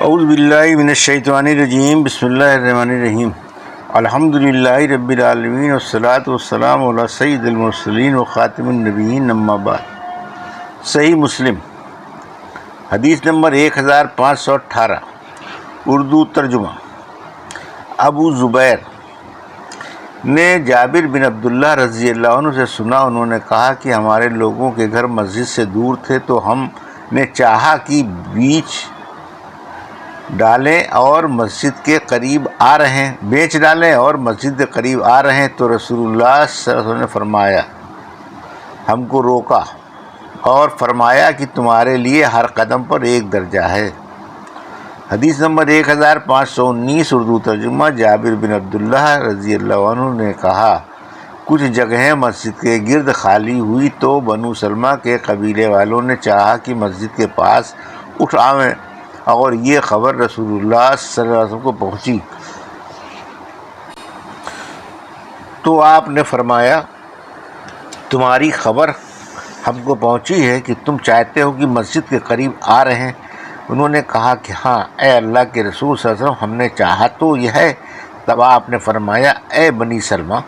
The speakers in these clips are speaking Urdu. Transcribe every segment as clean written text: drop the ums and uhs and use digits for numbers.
اعوذ باللہ من الشیطان الرجیم، بسم اللہ الرحمن الرحیم۔ الحمدللہ رب العالمین والصلاة والسلام علی سید المرسلین وخاتم النبیین، اما بعد۔ صحیح مسلم حدیث نمبر 1518، اردو ترجمہ۔ ابو زبیر نے جابر بن عبداللہ رضی اللہ عنہ سے سنا، انہوں نے کہا کہ ہمارے لوگوں کے گھر مسجد سے دور تھے، تو ہم نے چاہا کہ بیچ ڈالیں اور مسجد کے قریب آ رہے ہیں تو رسول اللہ صلی اللہ علیہ وسلم نے فرمایا، ہم کو روکا اور فرمایا کہ تمہارے لیے ہر قدم پر ایک درجہ ہے۔ حدیث نمبر 1519، اردو ترجمہ۔ جابر بن عبداللہ رضی اللہ عنہ نے کہا، کچھ جگہیں مسجد کے گرد خالی ہوئی تو بنو سلمہ کے قبیلے والوں نے چاہا کہ مسجد کے پاس اٹھ آئیں، اور یہ خبر رسول اللہ صلی اللہ علیہ وسلم کو پہنچی تو آپ نے فرمایا، تمہاری خبر ہم کو پہنچی ہے کہ تم چاہتے ہو کہ مسجد کے قریب آ رہے ہیں۔ انہوں نے کہا کہ ہاں اے اللہ کے رسول صلی اللہ علیہ وسلم، ہم نے چاہا تو یہ ہے۔ تب آپ نے فرمایا، اے بنی سلمہ،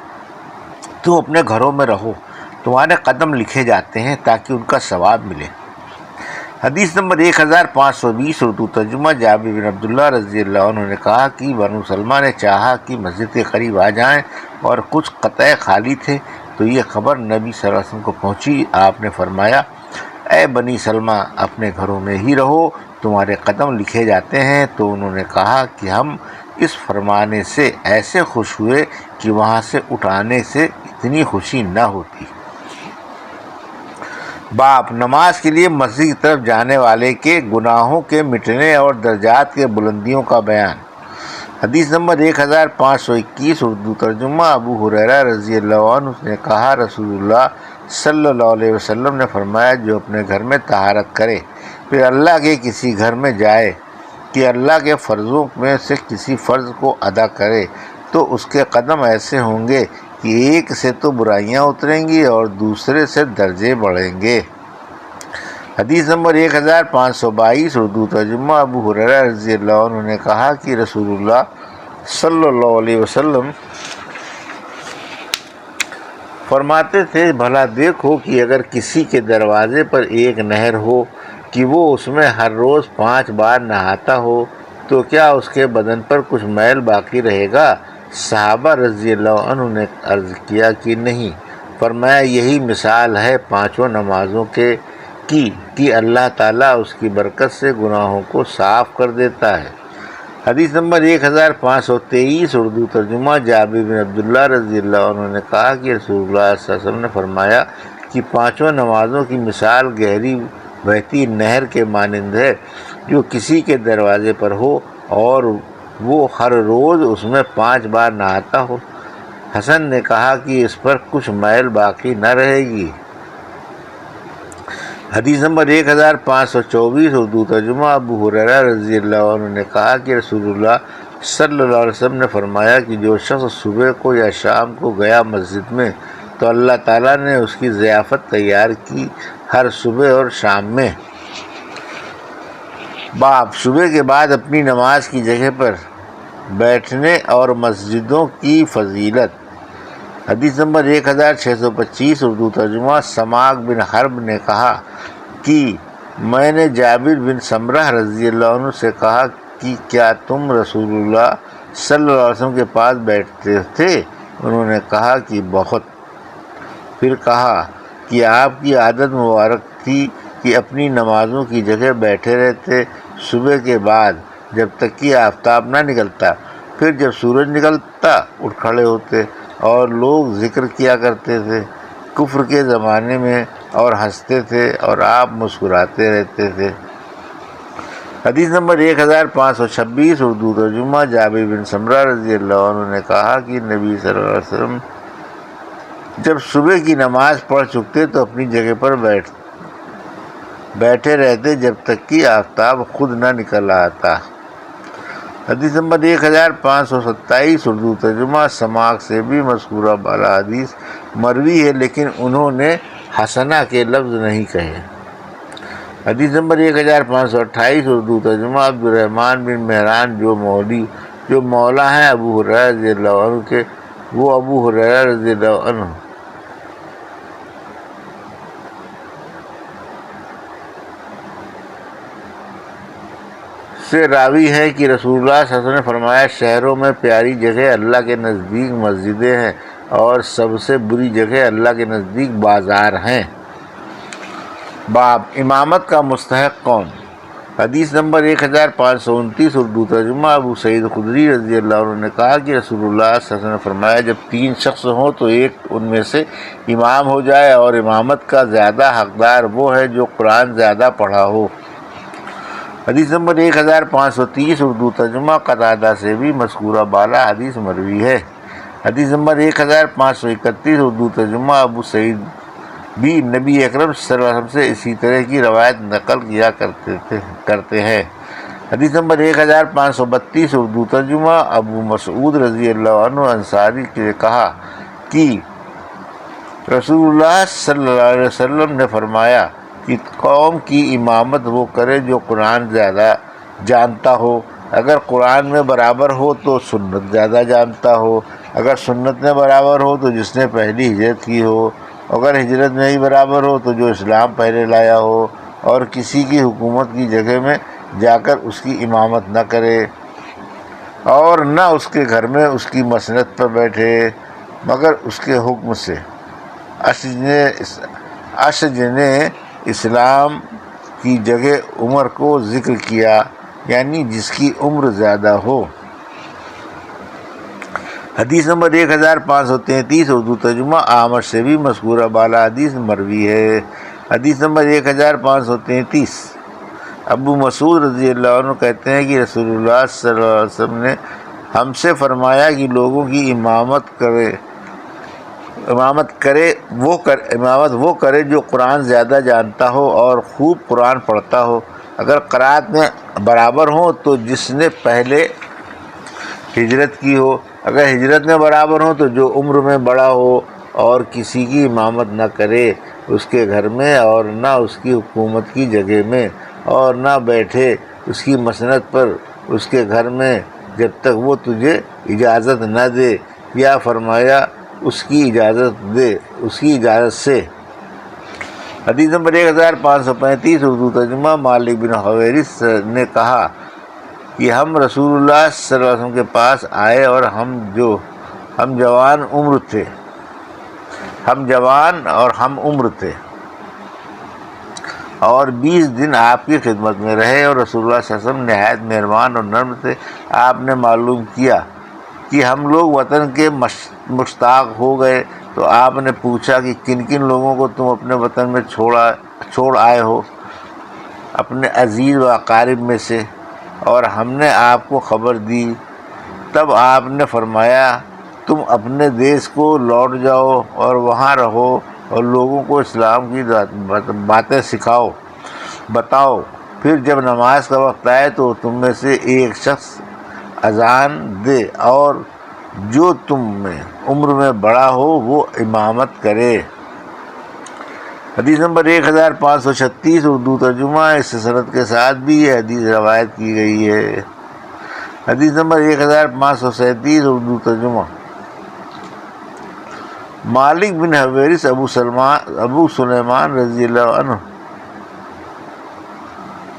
تم اپنے گھروں میں رہو، تمہارے قدم لکھے جاتے ہیں تاکہ ان کا ثواب ملے۔ حدیث نمبر 1520، اردو ترجمہ۔ جابر بن عبداللہ رضی اللہ عنہ نے کہا کہ بنو سلمہ نے چاہا کہ مسجد کے قریب آ جائیں اور کچھ قطع خالی تھے تو یہ خبر نبی صلی اللہ علیہ وسلم کو پہنچی۔ آپ نے فرمایا، اے بنی سلمہ، اپنے گھروں میں ہی رہو، تمہارے قدم لکھے جاتے ہیں۔ تو انہوں نے کہا کہ ہم اس فرمانے سے ایسے خوش ہوئے کہ وہاں سے اٹھانے سے اتنی خوشی نہ ہوتی۔ باب نماز کے لیے مسجد کی طرف جانے والے کے گناہوں کے مٹنے اور درجات کے بلندیوں کا بیان۔ حدیث نمبر 1521، اردو ترجمہ۔ ابو ہریرہ رضی اللہ عنہ نے کہا، رسول اللہ صلی اللہ علیہ وسلم نے فرمایا، جو اپنے گھر میں طہارت کرے پھر اللہ کے کسی گھر میں جائے کہ اللہ کے فرضوں میں سے کسی فرض کو ادا کرے تو اس کے قدم ایسے ہوں گے کہ ایک سے تو برائیاں اتریں گی اور دوسرے سے درجے بڑھیں گے۔ حدیث نمبر 1522، اردو ترجمہ۔ ابو ہریرہ رضی اللہ عنہ نے کہا کہ رسول اللہ صلی اللہ علیہ وسلم فرماتے تھے، بھلا دیکھو کہ اگر کسی کے دروازے پر ایک نہر ہو کہ وہ اس میں ہر روز 5 بار نہاتا ہو تو کیا اس کے بدن پر کچھ میل باقی رہے گا؟ صحابہ رضی اللہ عنہ نے عرض کیا کہ نہیں۔ فرمایا، یہی مثال ہے 5 نمازوں کی کہ اللہ تعالیٰ اس کی برکت سے گناہوں کو صاف کر دیتا ہے۔ حدیث نمبر 1523، اردو ترجمہ۔ جابر بن عبداللہ رضی اللہ عنہ نے کہا کہ رسول اللہ صلی اللہ علیہ وسلم نے فرمایا کہ 5 نمازوں کی مثال گہری بہتی نہر کے مانند ہے، جو کسی کے دروازے پر ہو اور وہ ہر روز اس میں 5 بار نہاتا ہو۔ حسن نے کہا کہ اس پر کچھ میل باقی نہ رہے گی۔ حدیث نمبر 1524، اردو ترجمہ۔ ابو ہریرہ رضی اللہ عنہ نے کہا کہ رسول اللہ صلی اللہ علیہ وسلم نے فرمایا کہ جو شخص صبح کو یا شام کو گیا مسجد میں تو اللہ تعالیٰ نے اس کی ضیافت تیار کی ہر صبح اور شام میں۔ باب صبح کے بعد اپنی نماز کی جگہ پر بیٹھنے اور مسجدوں کی فضیلت۔ حدیث نمبر 1625، اردو ترجمہ۔ سماک بن حرب نے کہا کہ میں نے جابر بن سمرہ رضی اللہ عنہ سے کہا کہ کیا تم رسول اللہ صلی اللہ علیہ وسلم کے پاس بیٹھتے تھے؟ انہوں نے کہا کہ بہت۔ پھر کہا کہ آپ کی عادت مبارک تھی کہ اپنی نمازوں کی جگہ بیٹھے رہتے صبح کے بعد جب تک کہ آفتاب نہ نکلتا، پھر جب سورج نکلتا اٹھ کھڑے ہوتے اور لوگ ذکر کیا کرتے تھے کفر کے زمانے میں اور ہنستے تھے اور آپ مسکراتے رہتے تھے۔ حدیث نمبر 1526، اردو ترجمہ۔ جابر بن سمرہ رضی اللہ عنہ نے کہا کہ نبی صلی اللہ علیہ وسلم جب صبح کی نماز پڑھ چکتے تو اپنی جگہ پر بیٹھے رہتے جب تک کہ آفتاب خود نہ نکل آتا۔ حدیث نمبر 1527، اردو ترجمہ۔ سماک سے بھی مذکورہ بالا حدیث مروی ہے، لیکن انہوں نے حسنہ کے لفظ نہیں کہے۔ حدیث نمبر 1528 اردو ترجمہ عبد الرحمن بن مہران جو مولا ہیں ابو ہریرہ رضی اللہ عنہ کے، وہ ابو ہریرہ رضی اللہ عنہ سے راوی ہیں کہ رسول اللہ صلی اللہ علیہ وسلم نے فرمایا، شہروں میں پیاری جگہ اللہ کے نزدیک مسجدیں ہیں اور سب سے بری جگہ اللہ کے نزدیک بازار ہیں۔ باب امامت کا مستحق کون؟ حدیث نمبر 1529 اردو ترجمہ ابو سعید خدری رضی اللہ عنہ نے کہا کہ رسول اللہ صلی اللہ علیہ وسلم نے فرمایا، جب 3 شخص ہوں تو ایک ان میں سے امام ہو جائے، اور امامت کا زیادہ حقدار وہ ہے جو قرآن زیادہ پڑھا ہو۔ حدیث نمبر 1530 اردو ترجمہ قتادہ سے بھی مذکورہ بالا حدیث مروی ہے۔ حدیث نمبر 1531 اردو ترجمہ ابو سعید بھی نبی اکرم صلی اللہ علیہ وسلم سے اسی طرح کی روایت نقل کیا کرتے ہیں۔ حدیث نمبر 1532 اردو ترجمہ ابو مسعود رضی اللہ عنہ انصاری نے کہا کہ رسول اللہ صلی اللہ علیہ وسلم نے فرمایا کہ قوم کی امامت وہ کرے جو قرآن زیادہ جانتا ہو، اگر قرآن میں برابر ہو تو سنت زیادہ جانتا ہو، اگر سنت میں برابر ہو تو جس نے پہلی ہجرت کی ہو، اگر ہجرت میں ہی برابر ہو تو جو اسلام پہلے لایا ہو، اور کسی کی حکومت کی جگہ میں جا کر اس کی امامت نہ کرے اور نہ اس کے گھر میں اس کی مسند پر بیٹھے مگر اس کے حکم سے۔ اشج نے اسلام کی جگہ عمر کو ذکر کیا، یعنی جس کی عمر زیادہ ہو۔ حدیث نمبر 1533 اردو ترجمہ اعمش سے بھی مذکورہ بالا حدیث مروی ہے۔ حدیث نمبر 1533 ابو مسعود رضی اللہ عنہ کہتے ہیں کہ رسول اللہ صلی اللہ علیہ وسلم نے ہم سے فرمایا کہ لوگوں کی امامت وہ کرے جو قرآن زیادہ جانتا ہو اور خوب قرآن پڑھتا ہو، اگر قرات میں برابر ہوں تو جس نے پہلے ہجرت کی ہو، اگر ہجرت میں برابر ہوں تو جو عمر میں بڑا ہو، اور کسی کی امامت نہ کرے اس کے گھر میں اور نہ اس کی حکومت کی جگہ میں، اور نہ بیٹھے اس کی مسند پر اس کے گھر میں جب تک وہ تجھے اجازت نہ دے، یا فرمایا اس کی اجازت سے۔ حدیث نمبر 1535 اردو ترجمہ مالک بن حویرث نے کہا کہ ہم رسول اللہ صلی اللہ علیہ وسلم کے پاس آئے اور ہم جوان اور ہم عمر تھے، اور 20 دن آپ کی خدمت میں رہے، اور رسول اللہ صلی اللہ علیہ وسلم نہایت مہربان اور نرم تھے۔ آپ نے معلوم کیا کہ ہم لوگ وطن کے مشتاق ہو گئے، تو آپ نے پوچھا کہ کن کن لوگوں کو تم اپنے وطن میں چھوڑ آئے ہو اپنے عزیز و اقارب میں سے، اور ہم نے آپ کو خبر دی۔ تب آپ نے فرمایا تم اپنے دیس کو لوٹ جاؤ اور وہاں رہو اور لوگوں کو اسلام کی باتیں بتاؤ، پھر جب نماز کا وقت آئے تو تم میں سے ایک شخص اذان دے، اور جو تم میں عمر میں بڑا ہو وہ امامت کرے۔ حدیث نمبر 1536 اردو ترجمہ اس سند کے ساتھ بھی یہ حدیث روایت کی گئی ہے۔ حدیث نمبر 1537 اردو ترجمہ مالک بن حویرث ابو سلیمان رضی اللہ عنہ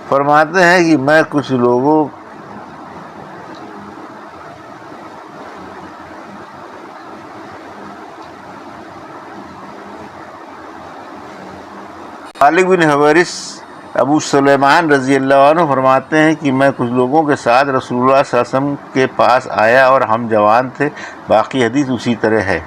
فرماتے ہیں کہ میں کچھ لوگوں مالک بن حویرث ابو سلیمان رضی اللہ عنہ فرماتے ہیں کہ میں کچھ لوگوں کے ساتھ رسول اللہ صلی اللہ علیہ وسلم کے پاس آیا اور ہم جوان تھے۔ باقی حدیث اسی طرح ہے۔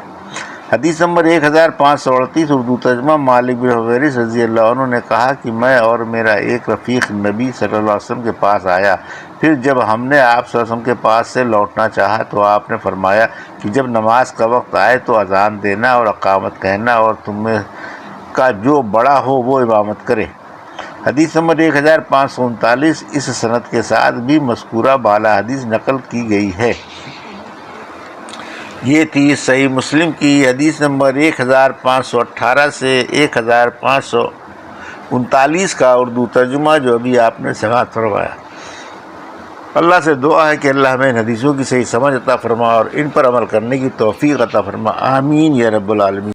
حدیث نمبر 1538 اردو ترجمہ مالک بن حویرث رضی اللہ عنہ نے کہا کہ میں اور میرا ایک رفیق نبی صلی اللہ علیہ وسلم کے پاس آیا، پھر جب ہم نے آپ صلی اللہ علیہ وسلم کے پاس سے لوٹنا چاہا تو آپ نے فرمایا کہ جب نماز کا وقت آئے تو اذان دینا اور اقامت کہنا، اور تم میں کا جو بڑا ہو وہ امامت کرے۔ حدیث نمبر 1539 اس سند کے ساتھ بھی مذکورہ بالا حدیث نقل کی گئی ہے۔ یہ تھی صحیح مسلم کی حدیث نمبر 1518 سے 39 کا اردو ترجمہ جو ابھی آپ نے سماعت فرمایا۔ اللہ سے دعا ہے کہ اللہ ہمیں ان حدیثوں کی صحیح سمجھ عطا فرما اور ان پر عمل کرنے کی توفیق عطا فرما، آمین یا رب العالمین۔